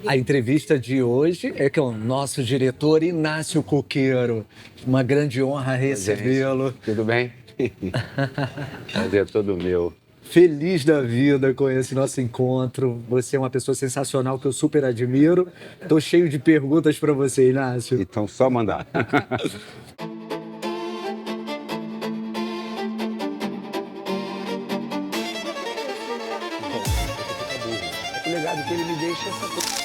A entrevista de hoje é com o nosso diretor Inácio Coqueiro. Uma grande honra Gente, recebê-lo. tudo bem? Prazer é todo meu. Feliz da vida com esse nosso encontro. Você é uma pessoa sensacional que eu super admiro. Estou cheio de perguntas para você, Inácio. Então, só mandar. O legado que ele me deixa é essa coisa.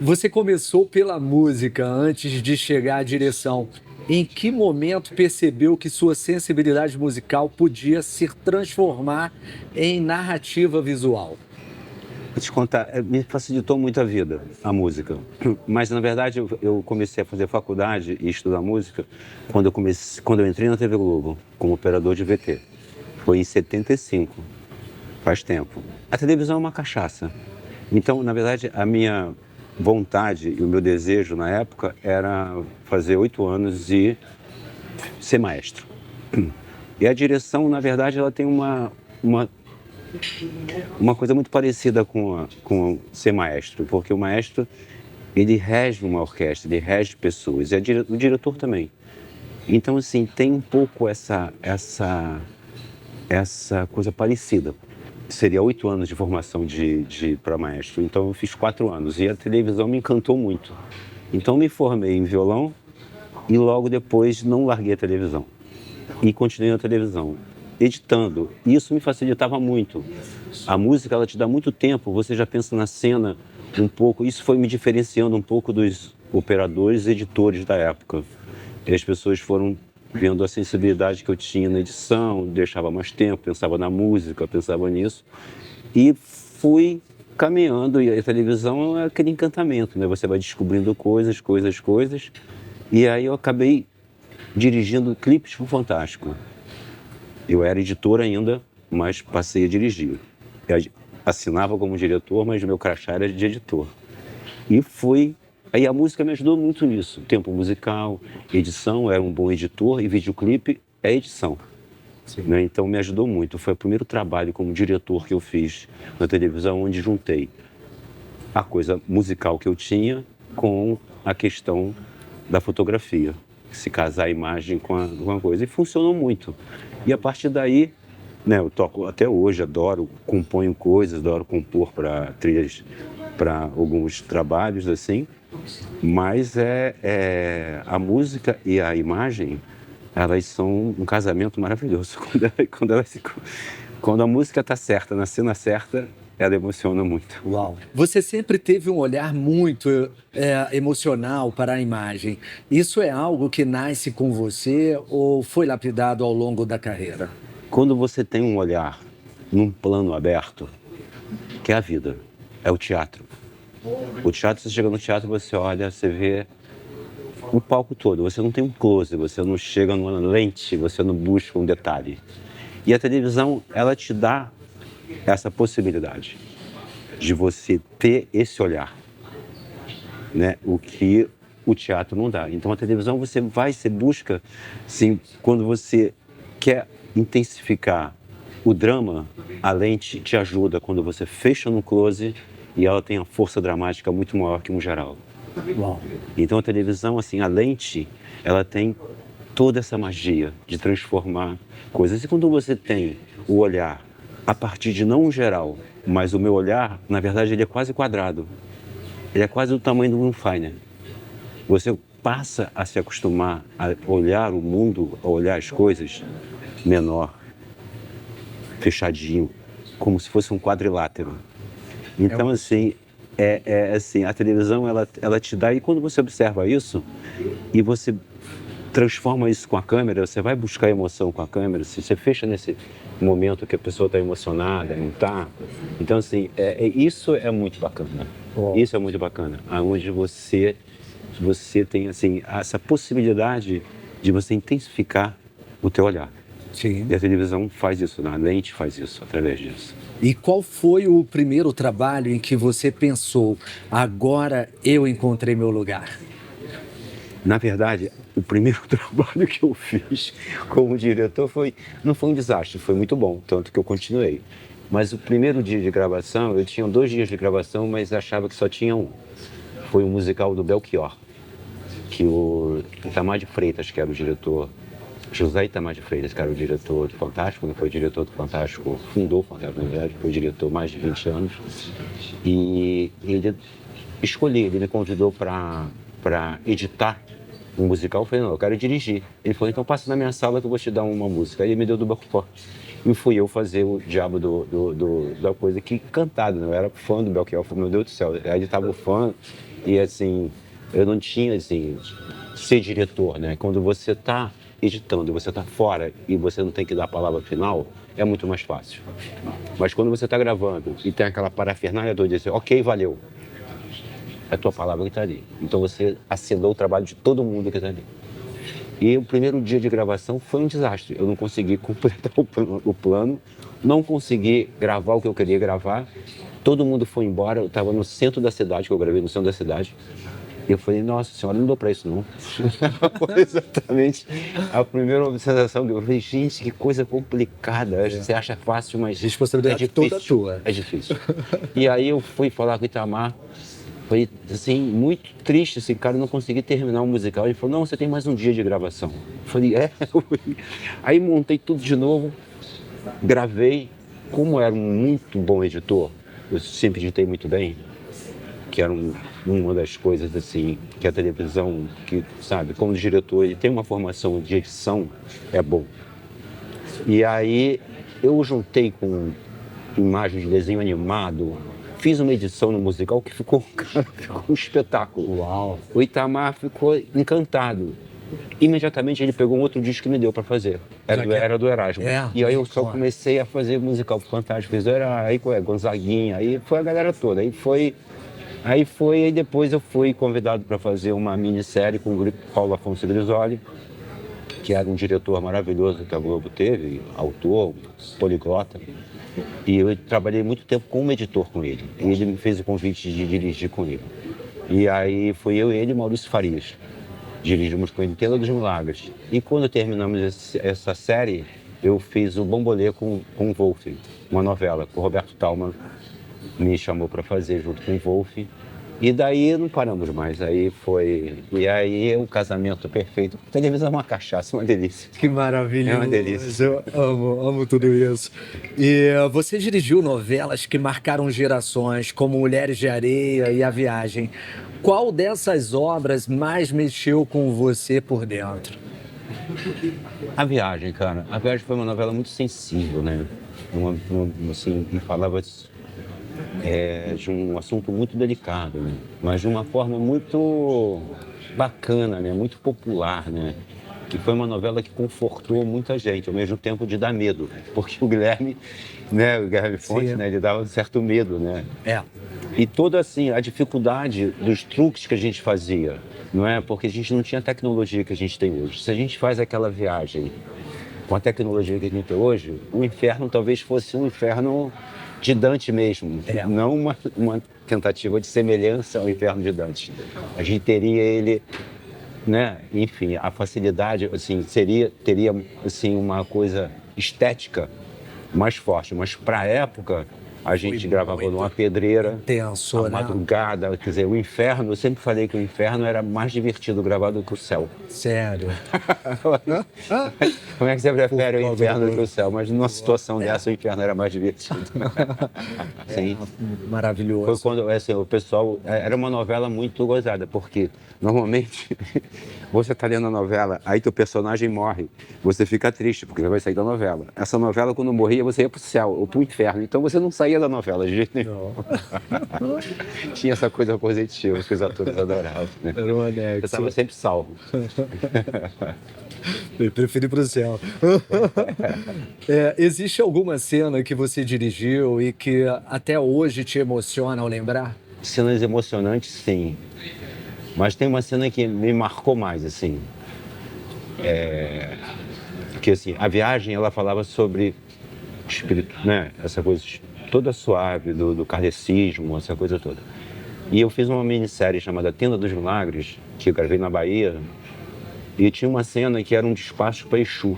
Você começou pela música antes de chegar à direção. Em que momento percebeu que sua sensibilidade musical podia se transformar em narrativa visual? Vou te contar, me facilitou muito a vida, a música. Mas, na verdade, eu comecei a fazer faculdade e estudar música quando eu entrei na TV Globo, como operador de VT. Foi em 75, faz tempo. A televisão é uma cachaça. Então, na verdade, a minha vontade e o meu desejo na época era fazer 8 anos e ser maestro. E a direção, na verdade, ela tem uma coisa muito parecida com ser maestro, porque o maestro, ele rege uma orquestra, ele rege pessoas, e o diretor também. Então, assim, tem um pouco essa coisa parecida. Seria 8 anos de formação para maestro, então eu fiz 4 anos, e a televisão me encantou muito. Então, me formei em violão e logo depois não larguei a televisão. E continuei na televisão, editando. E isso me facilitava muito. A música, ela te dá muito tempo, você já pensa na cena um pouco. Isso foi me diferenciando um pouco dos operadores e editores da época. E as pessoas foram vendo a sensibilidade que eu tinha na edição, deixava mais tempo, pensava na música, pensava nisso. E fui caminhando, e a televisão é aquele encantamento, né? Você vai descobrindo coisas. E aí eu acabei dirigindo clipes pro Fantástico. Eu era editor ainda, mas passei a dirigir. Eu assinava como diretor, mas meu crachá era de editor. E fui... Aí a música me ajudou muito nisso. Tempo musical, edição, eu era um bom editor, e videoclipe é edição. Né? Então me ajudou muito. Foi o primeiro trabalho como diretor que eu fiz na televisão, onde juntei a coisa musical que eu tinha com a questão da fotografia. Se casar a imagem com a coisa. E funcionou muito. E a partir daí, né, eu toco até hoje, componho coisas, adoro compor para trilhas, para alguns trabalhos assim. Mas a música e a imagem, elas são um casamento maravilhoso. Quando a música está certa, na cena certa, ela emociona muito. Uau! Você sempre teve um olhar muito emocional para a imagem. Isso é algo que nasce com você ou foi lapidado ao longo da carreira? Quando você tem um olhar num plano aberto, que é a vida, é o teatro. O teatro, você chega no teatro, você olha, você vê o palco todo. Você não tem um close, você não chega numa lente, você não busca um detalhe. E a televisão, ela te dá essa possibilidade de você ter esse olhar, né? O que o teatro não dá. Então a televisão você busca, sim, quando você quer intensificar o drama, a lente te ajuda quando você fecha no close e ela tem a força dramática muito maior que um geral. Uau! Então a televisão, assim, a lente, ela tem toda essa magia de transformar coisas. E quando você tem o olhar a partir de não um geral, mas o meu olhar, na verdade, ele é quase quadrado. Ele é quase do tamanho do Finer. Você passa a se acostumar a olhar o mundo, a olhar as coisas menor, fechadinho, como se fosse um quadrilátero. Então, assim, assim, a televisão, ela te dá, e quando você observa isso, e você transforma isso com a câmera, você vai buscar emoção com a câmera, se você fecha nesse momento que a pessoa está emocionada, não está. Então, assim, isso é muito bacana. Isso é muito bacana, onde você tem, assim, essa possibilidade de você intensificar o teu olhar. Sim. E a televisão faz isso, a lente faz isso, através disso. E qual foi o primeiro trabalho em que você pensou, agora eu encontrei meu lugar? Na verdade, o primeiro trabalho que eu fiz como diretor não foi um desastre, foi muito bom, tanto que eu continuei. Mas o primeiro dia de gravação, eu tinha 2 dias de gravação, mas achava que só tinha um. Foi um musical do Belchior, que o Itamar de Freitas, que era o diretor, José Itamar de Freitas, que era o diretor do Fantástico, né? Foi diretor do Fantástico, fundou o Fantástico, na verdade, foi diretor há mais de 20 anos. E ele ele me convidou para editar um musical. Eu falei, não, eu quero dirigir. Ele falou, então passa na minha sala que eu vou te dar uma música. Aí ele me deu do Belchior. E fui eu fazer o diabo da coisa, que cantado, né? Eu era fã do Belchior, eu falei, meu Deus do céu. Aí ele estava fã e assim, eu não tinha, assim, ser diretor, né? Quando você está editando, você está fora e você não tem que dar a palavra final, é muito mais fácil. Mas quando você está gravando e tem aquela parafernália de dizer, ok, valeu, é a tua palavra que está ali. Então você assinou o trabalho de todo mundo que está ali. E o primeiro dia de gravação foi um desastre. Eu não consegui completar o plano, não consegui gravar o que eu queria gravar. Todo mundo foi embora, eu estava no centro da cidade, que eu gravei no centro da cidade. E eu falei, nossa senhora, não dou pra isso não. Foi exatamente a primeira sensação que eu falei, gente, que coisa complicada. Você acha fácil, mas responsabilidade é difícil. Toda tua. É difícil. E aí eu fui falar com o Itamar, foi assim, muito triste, assim, cara, eu não consegui terminar o musical. Ele falou, não, você tem mais um dia de gravação. Eu falei, é? Aí montei tudo de novo, gravei. Como era um muito bom editor, eu sempre editei muito bem, que era uma das coisas, assim, que a televisão, que, sabe, como diretor, ele tem uma formação de edição, é bom. E aí eu juntei com imagens de desenho animado, fiz uma edição no musical que ficou, cara, ficou um espetáculo. Uau! O Itamar ficou encantado. Imediatamente ele pegou um outro disco que me deu para fazer. Era do Erasmo. E aí eu só comecei a fazer musical fantástico. Fiz aí Gonzaguinha, aí foi a galera toda. Aí depois eu fui convidado para fazer uma minissérie com o grupo Paulo Afonso Grisoli, que era um diretor maravilhoso que a Globo teve, autor, poliglota. E eu trabalhei muito tempo como editor com ele. E ele me fez o convite de dirigir com ele. E aí foi eu, ele e Maurício Farias. Dirigimos com ele Estrela dos Milagres. E quando terminamos essa série, eu fiz o Bambolê com o Wolf, uma novela que o Roberto Thalmann me chamou para fazer junto com o Wolf. E daí não paramos mais. E aí o casamento perfeito. A televisão é uma cachaça, uma delícia. Que maravilhoso. É uma delícia. Eu amo tudo isso. E você dirigiu novelas que marcaram gerações, como Mulheres de Areia e A Viagem. Qual dessas obras mais mexeu com você por dentro? A Viagem, cara. A Viagem foi uma novela muito sensível, né? Assim, e falava de um assunto muito delicado, né? Mas de uma forma muito bacana, né? Muito popular, né? Que foi uma novela que confortou muita gente, ao mesmo tempo de dar medo, porque o Guilherme Fontes, né? Ele dava um certo medo, né? E toda assim a dificuldade dos truques que a gente fazia, não é? Porque a gente não tinha a tecnologia que a gente tem hoje. Se a gente faz aquela viagem com a tecnologia que a gente tem hoje, o inferno talvez fosse um inferno de Dante mesmo, não uma tentativa de semelhança ao inferno de Dante. A gente teria ele, né? Enfim, a facilidade, assim, teria assim uma coisa estética mais forte, mas para a época a gente gravava numa pedreira, intenso, à madrugada, quer dizer, o inferno, eu sempre falei que o inferno era mais divertido gravar do que o céu. Sério? Como é que você prefere o inferno do que o céu? Mas numa situação dessa, o inferno era mais divertido. Sim. Maravilhoso. Foi quando, assim, o pessoal, era uma novela muito gozada, porque normalmente você está lendo a novela, aí teu personagem morre, você fica triste, porque você vai sair da novela. Essa novela, quando morria, você ia pro céu ou pro inferno, então você não saía da novela de jeito nenhum. Tinha essa coisa positiva que os atores adoravam, né? Era um anexo. Eu estava sempre salvo. Eu prefiro ir pro céu. Existe alguma cena que você dirigiu e que até hoje te emociona ao lembrar? Cenas emocionantes, sim. Mas tem uma cena que me marcou mais, assim. Porque, assim, a viagem, ela falava sobre espírito, né? Essa coisa toda suave do kardecismo, essa coisa toda. E eu fiz uma minissérie chamada Tenda dos Milagres, que eu gravei na Bahia, e tinha uma cena que era um despacho para Exu,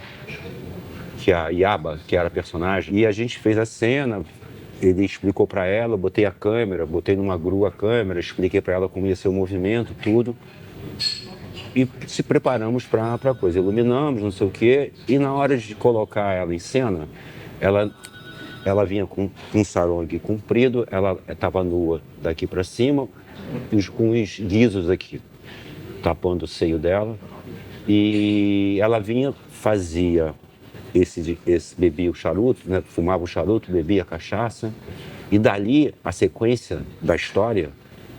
que a Iaba, que era a personagem, e a gente fez a cena, ele explicou para ela, eu botei a câmera, botei numa grua a câmera, expliquei para ela como ia ser o movimento, tudo, e se preparamos para a coisa, iluminamos, não sei o quê, e na hora de colocar ela em cena, ela vinha com um sarong comprido, ela estava nua daqui para cima, com os guizos aqui, tapando o seio dela. E ela vinha, fazia bebia o charuto, né? Fumava o charuto, bebia a cachaça. E dali, a sequência da história,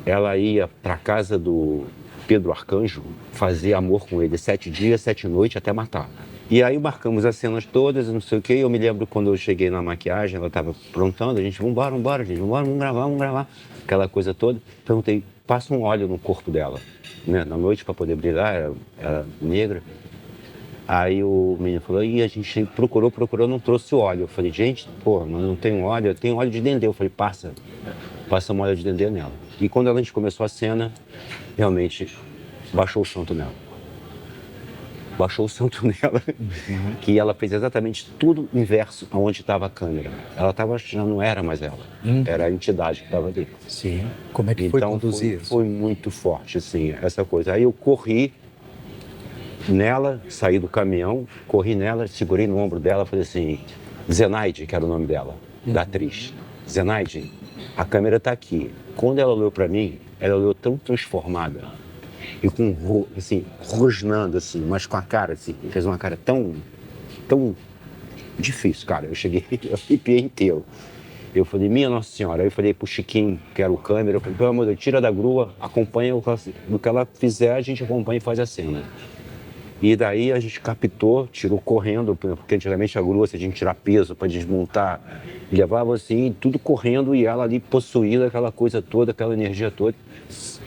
ela ia para a casa do Pedro Arcanjo, fazer amor com ele 7 dias, 7 noites, até matar. E aí marcamos as cenas todas, não sei o quê. Eu me lembro quando eu cheguei na maquiagem, ela estava prontando, a gente, vambora, gente, vamos gravar. Aquela coisa toda. Perguntei, passa um óleo no corpo dela, né? Na noite para poder brilhar, era negra. Aí o menino falou, e a gente procurou, não trouxe o óleo. Eu falei, gente, pô, mas não tem óleo, eu tenho óleo de dendê. Eu falei, passa um óleo de dendê nela. E quando a gente começou a cena, realmente baixou o santo nela. Que ela fez exatamente tudo inverso aonde estava a câmera. Ela já não era mais ela, era a entidade que estava ali. Sim. Como é que foi conduzir isso? Foi muito forte, assim, essa coisa. Aí eu corri nela, saí do caminhão, corri nela, segurei no ombro dela, falei assim, Zenaide, que era o nome dela, da atriz. Zenaide, a câmera está aqui. Quando ela olhou para mim, ela olhou tão transformada e com, assim, rosnando, assim, mas com a cara, assim, fez uma cara tão difícil, cara. Eu cheguei, eu arrepiei inteiro. Eu falei, minha Nossa Senhora. Aí eu falei pro Chiquinho, que era o câmera, eu falei, pelo amor de Deus, tira da grua, acompanha o que ela fizer, a gente acompanha e faz a cena. E daí a gente captou, tirou correndo, porque antigamente a grua, se a gente tirar peso para desmontar, levava assim, tudo correndo e ela ali possuída, aquela coisa toda, aquela energia toda.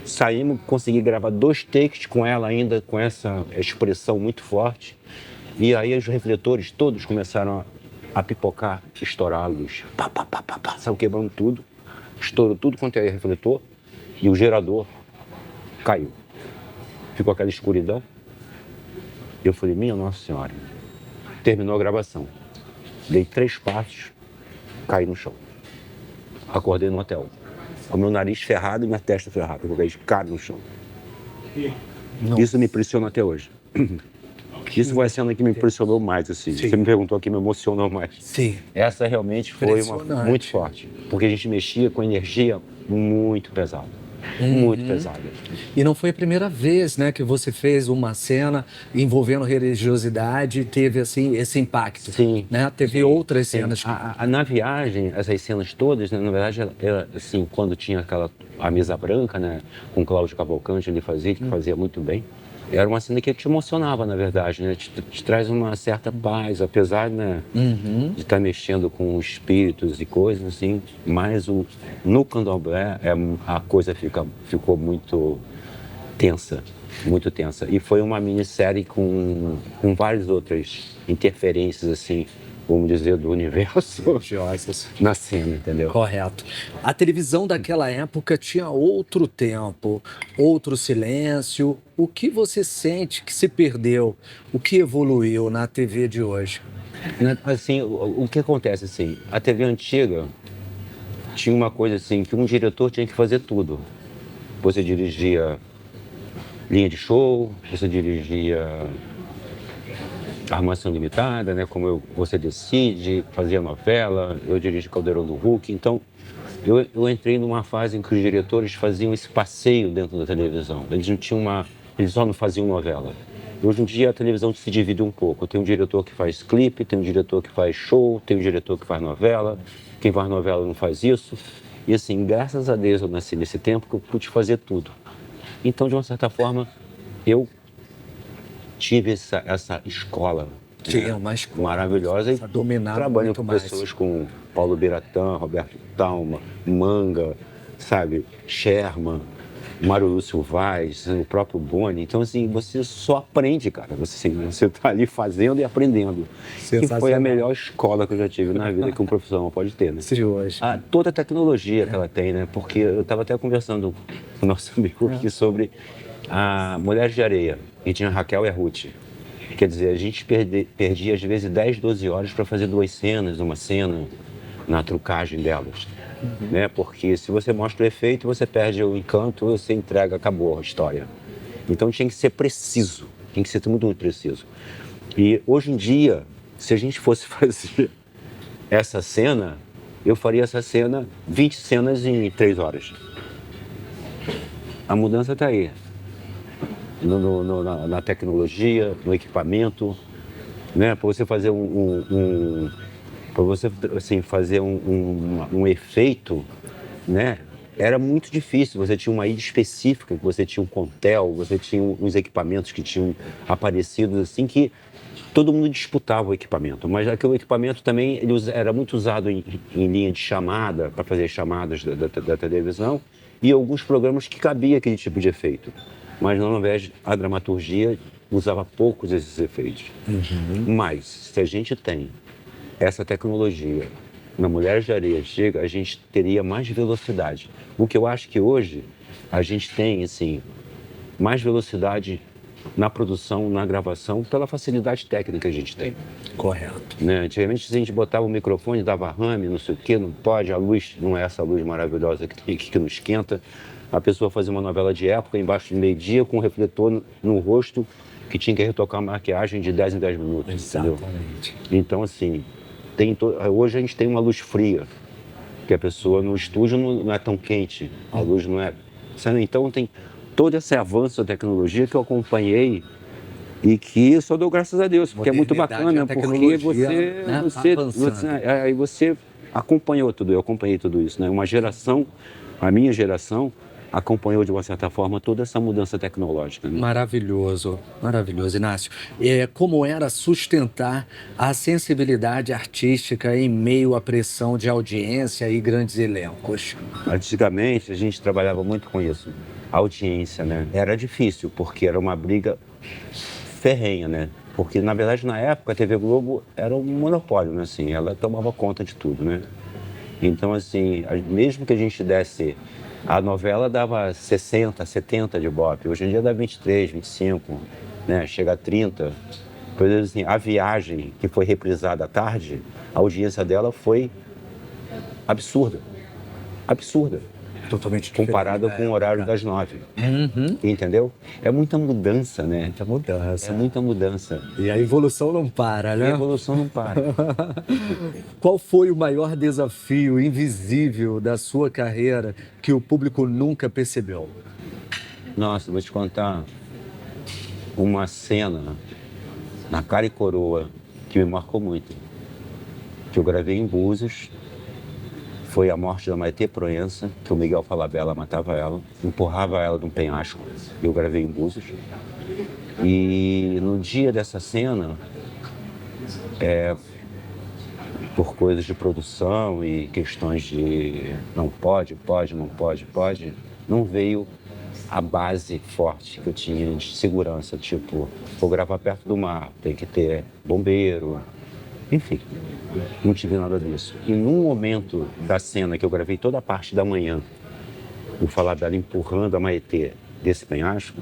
Saímos, consegui gravar 2 takes com ela ainda, com essa expressão muito forte. E aí os refletores todos começaram a pipocar, estourar a luz. Saiu quebrando tudo, estourou tudo quanto é refletor e o gerador caiu. Ficou aquela escuridão. Eu falei, minha Nossa Senhora. Terminou a gravação. Dei 3 passos, caí no chão. Acordei no hotel. Com o meu nariz ferrado e minha testa ferrada. Eu joguei de cara no chão. Não. Isso me impressiona até hoje. Isso foi a cena que me impressionou mais, assim. Sim. Você me perguntou que me emocionou mais. Sim. Essa realmente foi muito forte. Porque a gente mexia com energia muito pesada. Muito pesada. E não foi a primeira vez, né, que você fez uma cena envolvendo religiosidade e teve, assim, esse impacto. Sim. Né? Teve outras cenas. Na viagem, essas cenas todas, né, na verdade, era, assim, quando tinha a mesa branca, né, com o Cláudio Cavalcante, ele fazia muito bem. Era uma cena que te emocionava, na verdade, né? Te traz uma certa paz, apesar, né, de estar mexendo com espíritos e coisas assim, mas no candomblé a coisa ficou muito tensa, muito tensa. E foi uma minissérie com várias outras interferências, assim, vamos dizer, do universo na cena, entendeu? Correto. A televisão daquela época tinha outro tempo, outro silêncio. O que você sente que se perdeu? O que evoluiu na TV de hoje? Assim, o que acontece, assim, a TV antiga tinha uma coisa assim, que um diretor tinha que fazer tudo. Você dirigia linha de show, você dirigia Armação Limitada, né? Você Decide, fazia novela, eu dirigi Caldeirão do Hulk. Então, eu entrei numa fase em que os diretores faziam esse passeio dentro da televisão. Eles só não faziam novela. Hoje em dia a televisão se divide um pouco. Tem um diretor que faz clipe, tem um diretor que faz show, tem um diretor que faz novela. Quem faz novela não faz isso. E assim, graças a Deus eu nasci nesse tempo que eu pude fazer tudo. Então, de uma certa forma, eu tive essa escola, né, uma escola maravilhosa, e trabalho com mais. pessoas como Paulo Biratã, Roberto Talma, Manga, sabe, Sherman, Mário Lúcio Vaz, o próprio Boni. Então, assim, você só aprende, cara. Você tá ali fazendo e aprendendo. Que foi a melhor escola que eu já tive na vida que um profissional pode ter, né? De hoje. Toda a tecnologia que ela tem, né? Porque eu estava até conversando com o nosso amigo aqui sobre a Mulheres de Areia, e tinha a Raquel e a Ruth. Quer dizer, a gente perdia às vezes 10, 12 horas para fazer 2 cenas, uma cena na trucagem delas. Né? Porque se você mostra o efeito, você perde o encanto, você entrega, acabou a história. Então tinha que ser preciso, tem que ser muito, muito preciso. E hoje em dia, se a gente fosse fazer essa cena, eu faria essa cena, 20 cenas em 3 horas. A mudança está aí. Na tecnologia, no equipamento, né? Para você fazer um efeito, né? Era muito difícil. Você tinha uma ilha específica, você tinha um contel, você tinha uns equipamentos que tinham aparecido assim que todo mundo disputava o equipamento. Mas aquele equipamento também era muito usado em linha de chamada, para fazer chamadas da televisão, e alguns programas que cabia aquele tipo de efeito. Mas ao invés a dramaturgia usava poucos desses efeitos. Mas se a gente tem essa tecnologia na Mulheres de Areia chega, a gente teria mais velocidade. O que eu acho que hoje a gente tem, assim, mais velocidade na produção, na gravação, pela facilidade técnica que a gente tem. Correto. Né? Antigamente, se a gente botava o microfone, dava rame, não sei o quê, não pode, a luz não é essa luz maravilhosa que não esquenta. A pessoa fazia uma novela de época, embaixo de meio-dia, com um refletor no rosto, que tinha que retocar a maquiagem de 10 em 10 minutos. Exatamente. Entendeu? Então, assim, hoje a gente tem uma luz fria, que a pessoa no estúdio não é tão quente, a luz não é... Então, tem todo esse avanço da tecnologia que eu acompanhei e que só dou graças a Deus, porque é muito bacana, porque você acompanhou tudo, eu acompanhei tudo isso, né? Uma geração, a minha geração, acompanhou de uma certa forma toda essa mudança tecnológica. Né? Maravilhoso, maravilhoso, Inácio. Como era sustentar a sensibilidade artística em meio à pressão de audiência e grandes elencos? Antigamente a gente trabalhava muito com isso, a audiência, né? Era difícil, porque era uma briga ferrenha, né? Porque, na verdade, na época, a TV Globo era um monopólio, né? Assim, ela tomava conta de tudo, né? Então, assim, mesmo que a gente desse... A novela dava 60, 70 de Ibope. Hoje em dia dá 23, 25, né? Chega a 30. Por exemplo, assim, A Viagem, que foi reprisada à tarde, a audiência dela foi absurda. Absurda. Totalmente comparada com o horário das 9. Entendeu? É muita mudança, né? Muita mudança. É muita mudança. E a evolução não para, né? A evolução não para. Qual foi o maior desafio invisível da sua carreira que o público nunca percebeu? Nossa, vou te contar uma cena na Cara e Coroa que me marcou muito. Que eu gravei em Búzios. Foi a morte da Maitê Proença, que o Miguel Falabella matava ela, empurrava ela de um penhasco. Eu gravei em Búzios. E no dia dessa cena, por coisas de produção e questões de não pode, não veio a base forte que eu tinha de segurança. Tipo, vou gravar perto do mar, tem que ter bombeiro, enfim, não tive nada disso. E num momento da cena que eu gravei toda a parte da manhã, o Falabella empurrando a Maitê desse penhasco,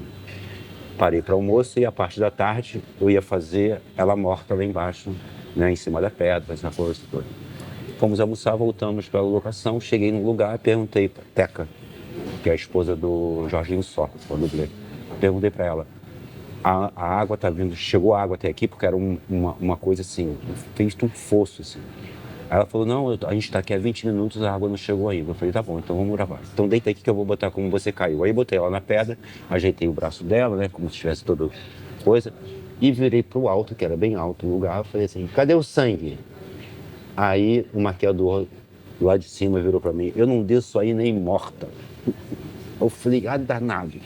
parei para almoço e a parte da tarde eu ia fazer ela morta lá embaixo, né, em cima da pedra, essa coisa toda. Fomos almoçar, voltamos para a locação, cheguei no lugar, perguntei para Teca, que é a esposa do Jorginho Só, o dublê. Perguntei para ela, a água tá vindo, chegou água até aqui, porque era uma coisa assim, fez um fosso assim. Aí ela falou, não, a gente tá aqui há 20 minutos, a água não chegou ainda. Eu falei, tá bom, então vamos gravar. Então deita aqui que eu vou botar como você caiu. Aí botei ela na pedra, ajeitei o braço dela, né, como se tivesse toda coisa, e virei pro alto, que era bem alto o lugar, eu falei assim, cadê o sangue? Aí o maquiador lá de cima virou pra mim, eu não desço aí nem morta. Eu falei, danado.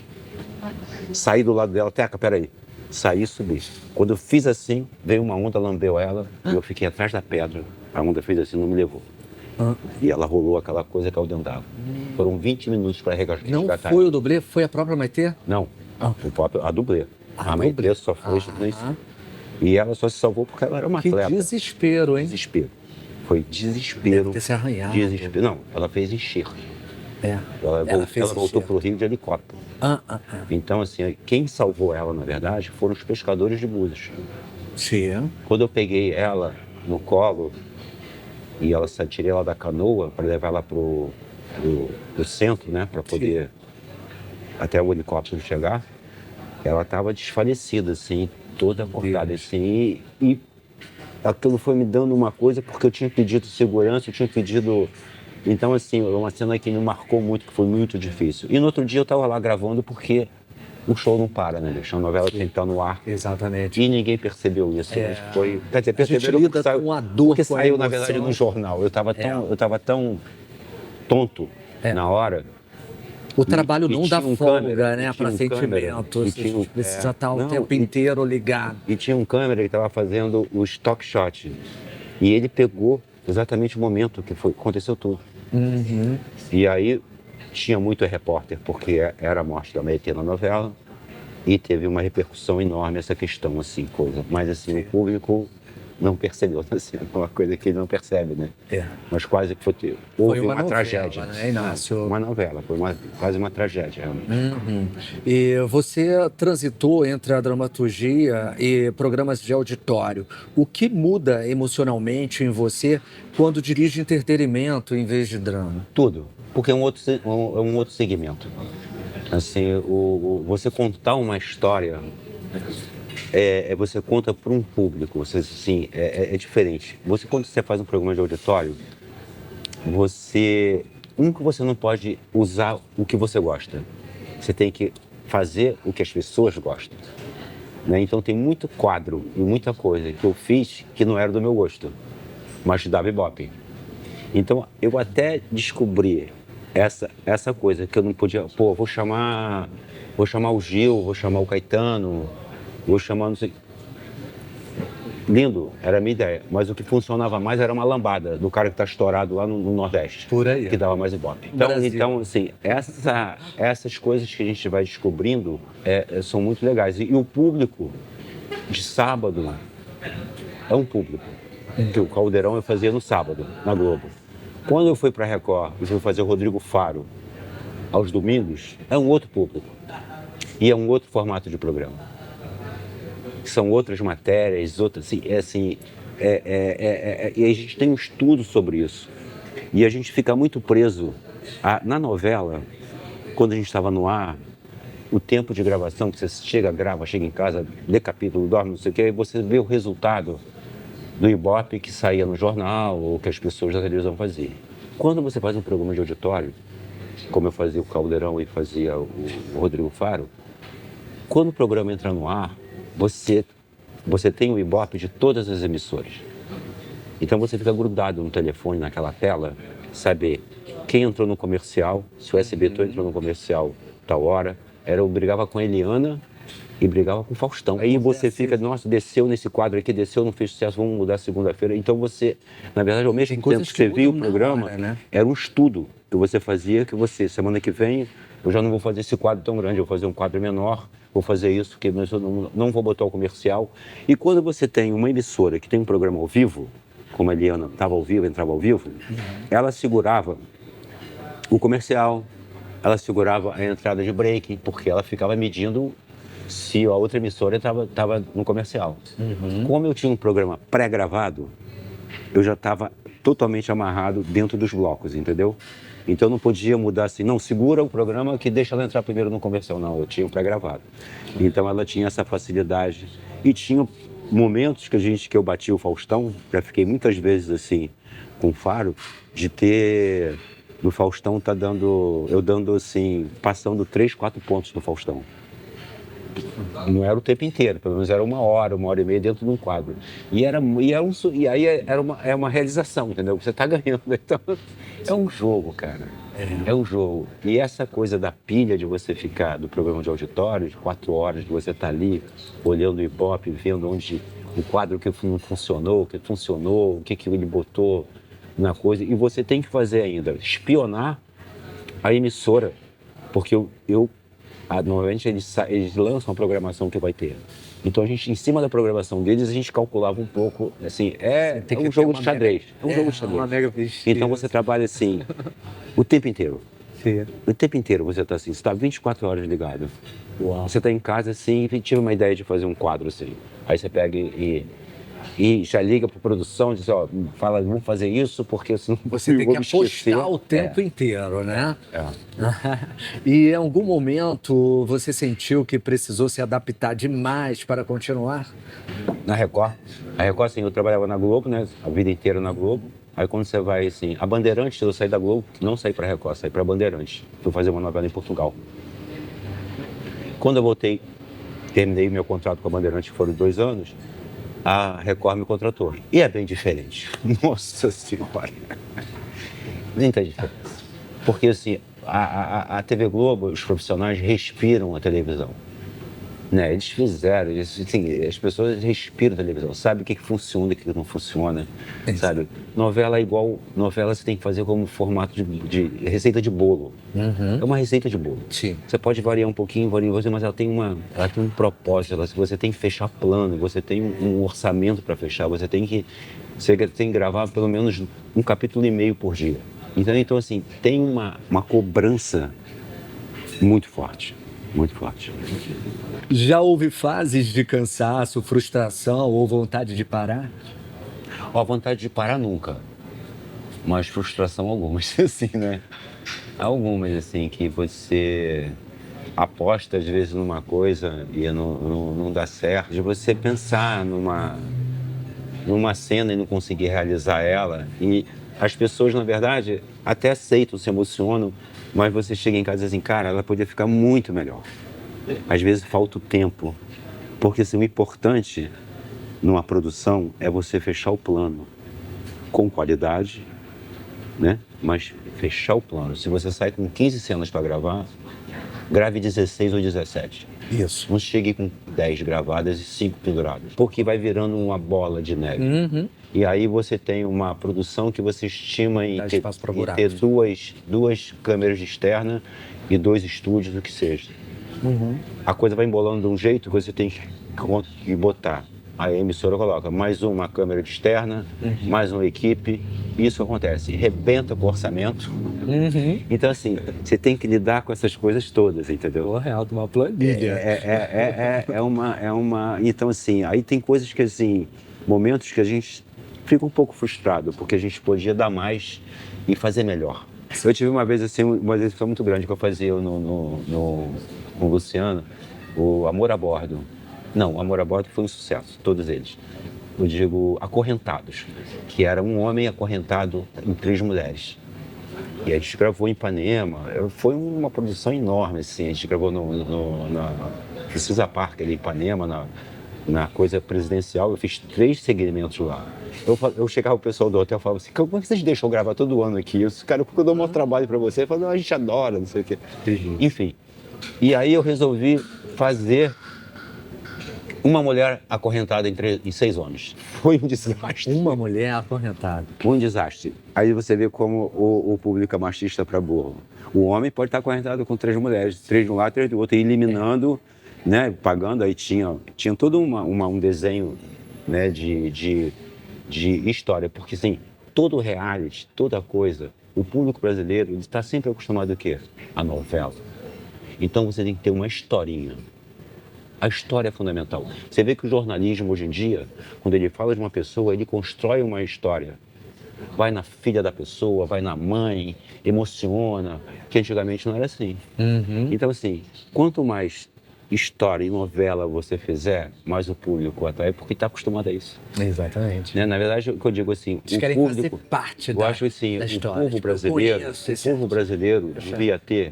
Saí do lado dela, Teca, peraí. Saí e subi. Quando eu fiz assim, veio uma onda, lambeu ela, e eu fiquei atrás da pedra. A onda fez assim, não me levou. E ela rolou aquela coisa que é o dentro d'água. Foram 20 minutos para resgatar. Não foi o dublê? Foi a própria Maitê? Não, a dublê. A dublê. Maitê só foi isso. E ela só se salvou porque ela era uma Que atleta. desespero, hein? Desespero. Foi desespero. Deve ter se arranhado. Desespero. Não, ela fez enxerto. Ela voltou para o Rio de helicóptero. Então, assim, quem salvou ela, na verdade, foram os pescadores de Búzios. Sim. Quando eu peguei ela no colo e tirei ela da canoa para levar ela pro centro, né, para poder até o helicóptero chegar, ela estava desfalecida, assim, toda acordada, assim, e aquilo foi me dando uma coisa, porque eu tinha pedido segurança, eu tinha pedido. Então, assim, uma cena que me marcou muito, que foi muito difícil. E no outro dia eu estava lá gravando porque o show não para, né, bicho? A novela tem que estar no ar. Exatamente. E ninguém percebeu isso. Mas foi. Quer dizer, perceberam porque saiu, com a dor, porque com a saiu, na emoção. verdade, no jornal. Eu estava tão tonto na hora. O trabalho não dá folga, câmera, né, para sentimentos. Precisa estar o tempo inteiro ligado. E tinha um câmera que estava fazendo o stock shot. E ele pegou exatamente o momento que aconteceu tudo. E aí tinha muito repórter, porque era a morte da Maitê na novela. E teve uma repercussão enorme essa questão, assim, coisa. Mas, assim, o público não percebeu, assim, é uma coisa que ele não percebe, né? Mas quase que houve uma novela, tragédia. Né, Inácio? Uma novela, foi quase uma tragédia, realmente. E você transitou entre a dramaturgia e programas de auditório. O que muda emocionalmente em você quando dirige entretenimento em vez de drama? Tudo, porque é um outro segmento. Assim, você contar uma história, você conta para um público, você, assim, é diferente. Quando você faz um programa de auditório, que você não pode usar o que você gosta. Você tem que fazer o que as pessoas gostam. Né? Então tem muito quadro e muita coisa que eu fiz que não era do meu gosto, mas dava ibope. Então eu até descobri essa coisa que eu não podia, vou chamar o Gil, vou chamar o Caetano, vou chamar não sei. Lindo, era a minha ideia, mas o que funcionava mais era uma lambada do cara que está estourado lá no Nordeste. Por aí. Que dava mais ibope. Então assim, essas coisas que a gente vai descobrindo são muito legais. E o público de sábado é um público. Que o Caldeirão eu fazia no sábado, na Globo. Quando eu fui para a Record, eu fui fazer o Rodrigo Faro aos domingos, é um outro público. E é um outro formato de programa. São outras matérias, e a gente tem um estudo sobre isso. E a gente fica muito preso. Na novela, quando a gente estava no ar, o tempo de gravação, que você grava, chega em casa, lê capítulo, dorme, não sei o quê, e você vê o resultado do ibope que saía no jornal ou que as pessoas da televisão faziam. Quando você faz um programa de auditório, como eu fazia o Caldeirão e fazia o Rodrigo Faro, quando o programa entra no ar, você tem o ibope de todas as emissoras. Então você fica grudado no telefone, naquela tela, saber quem entrou no comercial, se o SBT entrou no comercial tal hora, eu brigava com a Eliana e brigava com o Faustão. Aí você fica, nossa, desceu nesse quadro aqui, desceu, não fez sucesso, vamos mudar segunda-feira. Então você, na verdade, ao mesmo tempo que você via o programa, era um estudo que você fazia, semana que vem, eu já não vou fazer esse quadro tão grande, eu vou fazer um quadro menor, vou fazer isso, porque eu não vou botar o comercial. E quando você tem uma emissora que tem um programa ao vivo, como a Eliana estava ao vivo, entrava ao vivo, ela segurava o comercial, ela segurava a entrada de break, porque ela ficava medindo se a outra emissora estava no comercial. Como eu tinha um programa pré-gravado, eu já estava totalmente amarrado dentro dos blocos, entendeu? Então eu não podia mudar assim, não, segura o programa que deixa ela entrar primeiro no comercial. Não, eu tinha um pré-gravado. Então ela tinha essa facilidade. E tinha momentos que eu bati o Faustão, já fiquei muitas vezes assim, com o Faro, de ter, no Faustão eu dando assim, passando 3, 4 pontos no Faustão. Não era o tempo inteiro, pelo menos era 1 hora, 1 hora e meia dentro de um quadro. E aí é uma realização, entendeu? Você está ganhando. Então, é um jogo, cara. É um jogo. E essa coisa da pilha de você ficar do programa de auditório, de 4 horas, de você estar ali olhando o Ibope, vendo onde o quadro que não funcionou, o que funcionou, o que ele botou na coisa, e você tem que fazer ainda, espionar a emissora, porque normalmente eles lançam a programação que vai ter. Então a gente, em cima da programação deles, a gente calculava um pouco, assim, é um jogo de xadrez. É um jogo de xadrez. Uma mega Então você trabalha assim, o tempo inteiro. Sim. O tempo inteiro você está assim, você está 24 horas ligado. Uau. Você está em casa assim e tive uma ideia de fazer um quadro assim. Aí você pega e já liga para produção, diz, ó, fala, vamos fazer isso porque senão Você eu tem vou que me esquecer. apostar o tempo inteiro, né? É. E em algum momento você sentiu que precisou se adaptar demais para continuar? Na Record. A Record, assim, eu trabalhava na Globo, né? A vida inteira na Globo. Aí quando você vai, assim, a Bandeirantes, eu saí da Globo, não saí pra Record, saí pra Bandeirantes. Fui fazer uma novela em Portugal. Quando eu voltei, terminei meu contrato com a Bandeirantes, que foram 2 anos, a Record me contratou. E é bem diferente. Nossa Senhora. Muita diferença. Porque, assim, a TV Globo, os profissionais respiram a televisão. Né? Eles fizeram, assim, as pessoas respiram televisão, sabem o que funciona e o que não funciona, sabe? Novela é igual, novela você tem que fazer como formato de receita de bolo. É uma receita de bolo. Sim. Você pode variar um pouquinho, mas ela tem um propósito, você tem que fechar plano, você tem um orçamento para fechar, você tem que gravar pelo menos 1,5 capítulos por dia. Então assim, tem uma cobrança muito forte. Muito forte. Já houve fases de cansaço, frustração ou vontade de parar? Ó, vontade de parar nunca, mas frustração algumas, assim, né? Algumas, assim, que você aposta às vezes numa coisa e não dá certo. De você pensar numa cena e não conseguir realizar ela. E as pessoas, na verdade, até aceitam, se emocionam, mas você chega em casa e diz assim, cara, ela podia ficar muito melhor. Às vezes falta o tempo, porque assim, o importante numa produção é você fechar o plano com qualidade, né? Mas fechar o plano. Se você sai com 15 cenas para gravar, grave 16 ou 17. Isso. Não chegue com 10 gravadas e 5 penduradas, porque vai virando uma bola de neve. E aí você tem uma produção que você estima em ter duas câmeras externas e 2 estúdios, o que seja. A coisa vai embolando de um jeito que você tem que botar. Aí a emissora coloca mais uma câmera externa, mais uma equipe. Isso acontece, rebenta com o orçamento. Então, assim, você tem que lidar com essas coisas todas, entendeu? O real de uma planilha. Então, assim, aí tem coisas que, assim, momentos que a gente fica um pouco frustrado, porque a gente podia dar mais e fazer melhor. Eu tive uma vez, assim, uma decisão muito grande que eu fazia com o Luciano, o Amor a Bordo. Não, o Amor a Bordo foi um sucesso, todos eles. Eu digo Acorrentados, que era um homem acorrentado em 3 mulheres. E a gente gravou em Ipanema, foi uma produção enorme, assim, a gente gravou na Precisa Park, ali em Ipanema, na coisa presidencial, eu fiz 3 segmentos lá. Eu chegava o pessoal do hotel e falava assim, como é que vocês deixam eu gravar todo ano aqui? Eu disse, cara, porque eu dou um trabalho pra você. Eu falava, não, a gente adora, não sei o quê. Enfim, e aí eu resolvi fazer uma mulher acorrentada em 6 homens. Foi um desastre. Uma mulher acorrentada. Um desastre. Aí você vê como o público é machista para burro. O homem pode estar acorrentado com 3 mulheres, 3 de um lado, 3 do outro, e eliminando, né, pagando. Aí tinha todo um desenho, né, de história. Porque, assim, todo reality, toda coisa, o público brasileiro ele está sempre acostumado a quê? A novela. Então você tem que ter uma historinha. A história é fundamental. Você vê que o jornalismo hoje em dia, quando ele fala de uma pessoa, ele constrói uma história. Vai na filha da pessoa, vai na mãe, emociona, que antigamente não era assim. Então, assim, quanto mais história e novela você fizer, mais o público atrai, porque está acostumado a isso. Exatamente. Né? Na verdade, o que eu digo assim, Eles o querem público, fazer parte eu acho assim, da história. o povo brasileiro devia ter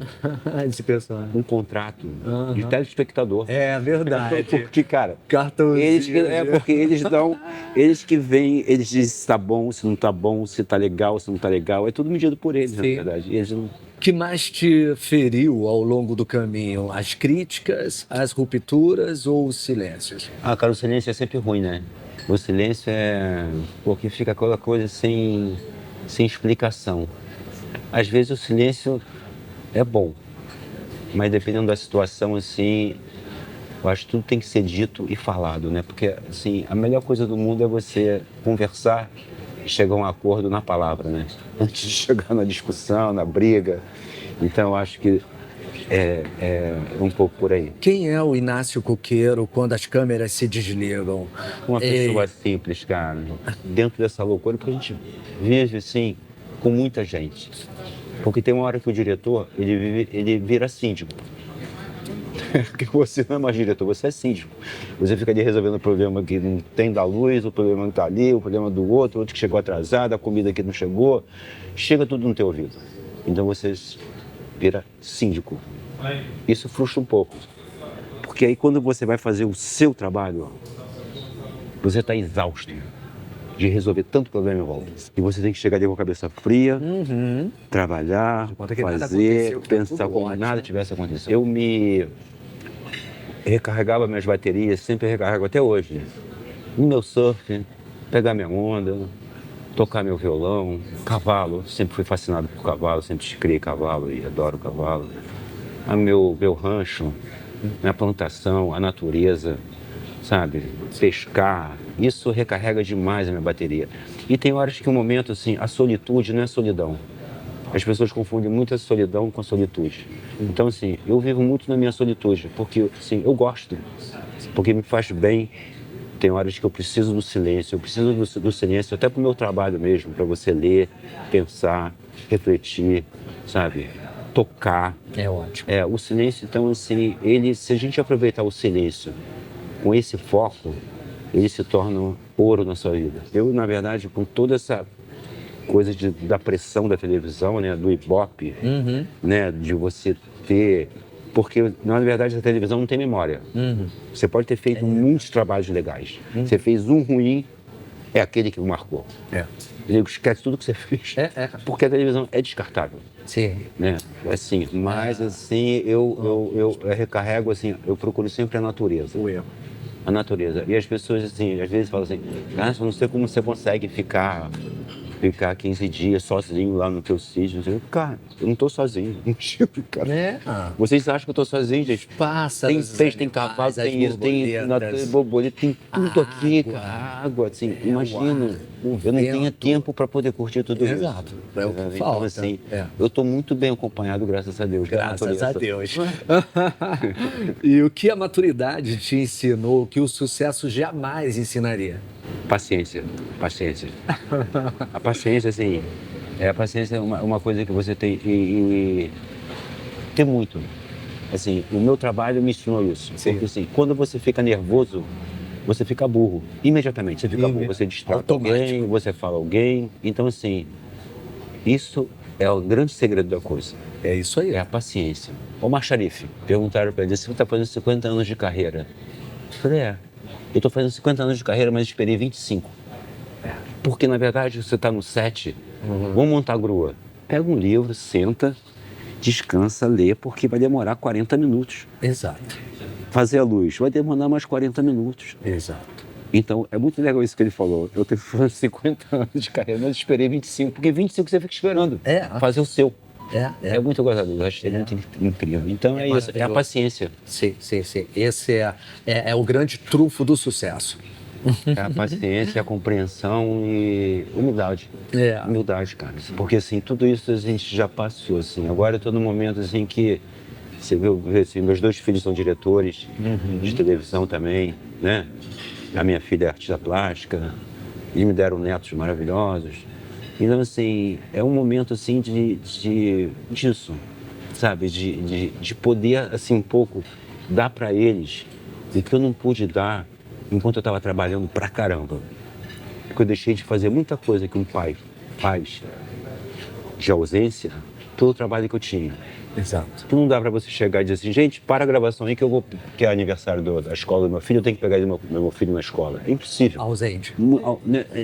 Esse personagem. um contrato de telespectador. É verdade. Porque, cara, Cartãozinho. porque eles que vêm, eles dizem se tá bom, se não tá bom, se tá legal, se não tá legal, é tudo medido por eles, na verdade. E eles não... O que mais te feriu ao longo do caminho? As críticas, as rupturas ou os silêncios? Cara, o silêncio é sempre ruim, né? O silêncio é... porque fica aquela coisa assim... sem explicação. Às vezes o silêncio é bom, mas dependendo da situação, assim, eu acho que tudo tem que ser dito e falado, né? Porque, assim, a melhor coisa do mundo é você conversar e chegar a um acordo na palavra, né? Antes de chegar na discussão, na briga. Então, eu acho que é um pouco por aí. Quem é o Inácio Coqueiro quando as câmeras se desligam? Uma pessoa simples, cara, dentro dessa loucura que a gente vive, assim, com muita gente. Porque tem uma hora que o diretor, ele vira síndico. Porque você não é mais diretor, você é síndico. Você fica ali resolvendo o problema que não tem da luz, o problema que está ali, o problema do outro que chegou atrasado, a comida que não chegou. Chega tudo no teu ouvido. Então você vira síndico. Isso frustra um pouco. Porque aí quando você vai fazer o seu trabalho, você está exausto de resolver tanto problema em volta. E você tem que chegar ali com a cabeça fria, trabalhar, fazer, pensar como nada tivesse acontecido. Eu me recarregava minhas baterias, sempre recarrego até hoje. No meu surf, pegar minha onda, tocar meu violão, cavalo. Sempre fui fascinado por cavalo, sempre criei cavalo e adoro cavalo. Meu rancho, minha plantação, a natureza, sabe? Pescar. Isso recarrega demais a minha bateria. E tem horas que um momento, assim, a solitude não é solidão. As pessoas confundem muito a solidão com a solitude. Então, assim, eu vivo muito na minha solitude, porque, assim, eu gosto, porque me faz bem. Tem horas que eu preciso do silêncio, eu preciso do silêncio até para o meu trabalho mesmo, para você ler, pensar, refletir, sabe? Tocar. É ótimo. O silêncio, então, assim, se a gente aproveitar o silêncio com esse foco, ele se torna ouro na sua vida. Eu, na verdade, com toda essa coisa da pressão da televisão, né, do Ibope, né, de você ter... Porque, na verdade, a televisão não tem memória. Você pode ter feito muitos trabalhos legais. Você fez um ruim, é aquele que marcou. Ele esquece tudo que você fez. Porque a televisão é descartável. Sim. Né? Assim, mas, assim, eu recarrego, assim, eu procuro sempre a natureza. O erro. A natureza. E as pessoas, assim, às vezes falam assim, eu não sei como você consegue ficar 15 dias sozinho lá no teu sítio. Cara, eu não tô sozinho. Mentira, cara. Vocês acham que eu tô sozinho, gente? Tem peixe, tem cavalo, tem isso, tem borboleta, tem tudo aqui, cara. Água, assim, imagina. Eu não tinha tempo para poder curtir tudo isso. Exato. É o que Então, falta. assim, eu tô muito bem acompanhado, graças a Deus. Graças a Deus. E o que a maturidade te ensinou que o sucesso jamais ensinaria? Paciência, paciência. A paciência, assim, a paciência é uma coisa que você tem que ter muito. Assim, o meu trabalho me ensinou isso. Sim. Porque, assim, quando você fica nervoso, você fica burro. Imediatamente, você fica burro. Você distrai alguém, você fala alguém. Então, assim, isso é o grande segredo da coisa. É isso aí. É a paciência. Omar Sharif, perguntaram para ele, você está fazendo 50 anos de carreira? Eu falei, eu estou fazendo 50 anos de carreira, mas esperei 25. Porque, na verdade, você está no set, vamos montar a grua. Pega um livro, senta, descansa, lê, porque vai demorar 40 minutos. Exato. Fazer a luz vai demorar mais 40 minutos. Exato. Então, é muito legal isso que ele falou. Eu tenho 50 anos de carreira, mas esperei 25, porque 25 você fica esperando. Fazer o seu. É muito gozado, eu acho muito incrível. Então é isso, é a paciência. Sim. Esse é o grande trunfo do sucesso. É a paciência, a compreensão e humildade. Humildade, cara. Porque, assim, tudo isso a gente já passou, assim. Agora eu tô num momento, assim, que... Você viu, assim, meus 2 filhos são diretores de televisão também, né? A minha filha é artista plástica. Eles me deram netos maravilhosos. Então, assim, é um momento, assim, disso, sabe? De poder, assim, um pouco dar para eles o que eu não pude dar enquanto eu estava trabalhando pra caramba. Porque eu deixei de fazer muita coisa que um pai faz de ausência pelo trabalho que eu tinha. Exato. Que não dá para você chegar e dizer assim, gente, para a gravação aí que eu vou, que é aniversário da escola do meu filho, eu tenho que pegar meu filho na escola. É impossível. Ausente.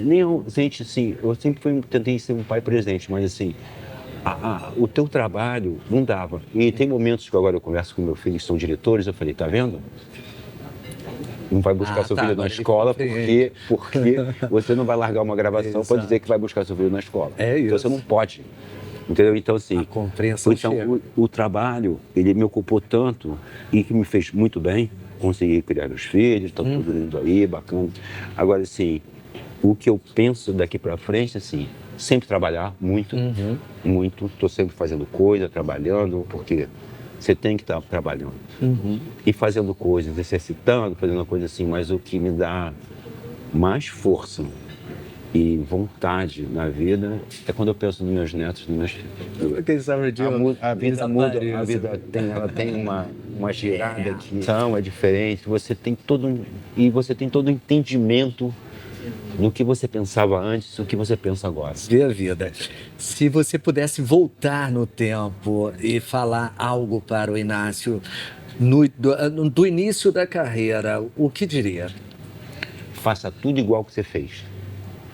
Nem ausente, assim, eu sempre tentei ser um pai presente, mas assim, o teu trabalho não dava. E tem momentos que agora eu converso com meu filho que são diretores, eu falei, tá vendo? não vai buscar seu filho na agora ele escola compreende. porque você não vai largar uma gravação para Exato. dizer que vai buscar seu filho na escola. É Então isso. você não pode. Entendeu? Então, assim, A compreensão chega. então, o trabalho, ele me ocupou tanto e que me fez muito bem. Consegui criar meus filhos, estão tudo lindo aí, bacana. Agora, assim, o que eu penso daqui para frente, assim, sempre trabalhar muito, muito. Estou sempre fazendo coisa, trabalhando, porque você tem que estar trabalhando. E fazendo coisas, exercitando, fazendo coisa assim, mas o que me dá mais força e vontade na vida é quando eu penso nos meus netos, nos meus filhos. Quem sabe de A vida muda, a vida ela tem uma girada aqui. Então é diferente, você tem todo um entendimento no que você pensava antes e o que você pensa agora. ver a vida. Se você pudesse voltar no tempo e falar algo para o Inácio do início da carreira, o que diria? Faça tudo igual que você fez,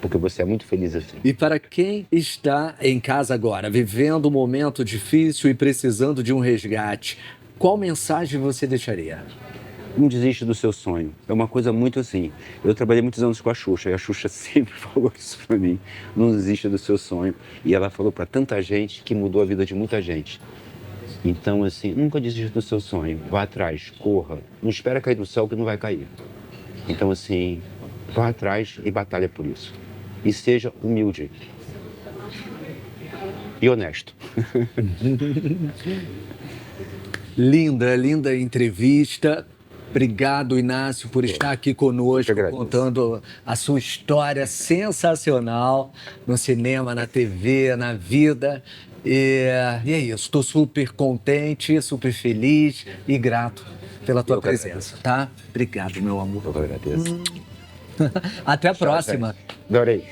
porque você é muito feliz assim. E para quem está em casa agora, vivendo um momento difícil e precisando de um resgate, qual mensagem você deixaria? Não desiste do seu sonho. É uma coisa muito assim. Eu trabalhei muitos anos com a Xuxa e a Xuxa sempre falou isso pra mim. Não desista do seu sonho. E ela falou pra tanta gente que mudou a vida de muita gente. Então, assim, nunca desista do seu sonho. Vá atrás, corra. Não espera cair do céu que não vai cair. Então, assim, vá atrás e batalha por isso. E seja humilde. E honesto. Linda entrevista. Obrigado, Inácio, por estar aqui conosco, contando a sua história sensacional no cinema, na TV, na vida. E é isso, estou super contente, super feliz e grato pela tua presença, tá? Obrigado, meu amor. Eu que agradeço. Até a próxima. Adorei.